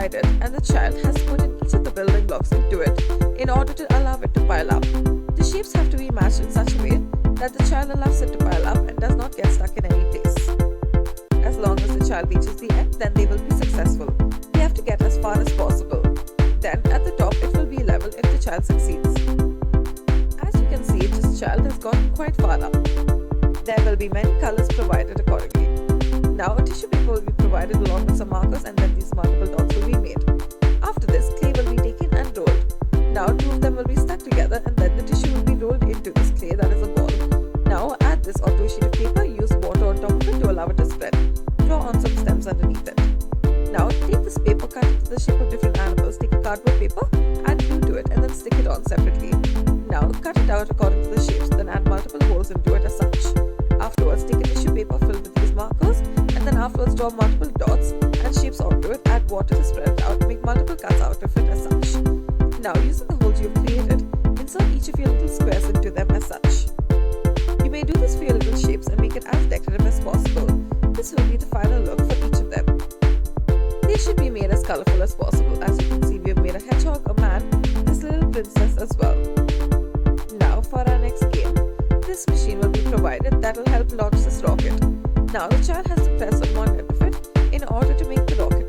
provided and the child has to put in each of the building blocks into it in order to allow it to pile up. The shapes have to be matched in such a way that the child allows it to pile up and does not get stuck in any place. As long as the child reaches the end, then they will be successful. They have to get as far as possible. Then at the top it will be level if the child succeeds. As you can see, this child has gotten quite far up. There will be many colors provided accordingly. Now a tissue paper will be provided along with some markers, and then these multiple dots will be made. After this, clay will be taken and rolled. Now two of them will be stuck together, and then the tissue will be rolled into this clay that is a ball. Now add this onto a sheet of paper, use water on top of it to allow it to spread. Draw on some stems underneath it. Now take this paper, cut it to the shape of different animals, take a cardboard paper, add glue to it and then stick it on separately. Now cut it out according to the shapes, then add multiple holes into it as such. Afterwards, take a tissue paper filled with these markers and then afterwards draw multiple dots and shapes onto it, add water to spread it out, make multiple cuts out of it as such. Now using the holes you have created, insert each of your little squares into them as such. You may do this for your little shapes and make it as decorative as possible. This will be the final look for each of them. They should be made as colorful as possible. As you can see, we have made a hedgehog, a man, this little princess as well. Now for our next game, this machine will be provided that will help launch this rocket. Now the child has to press on one end of it in order to make the rocket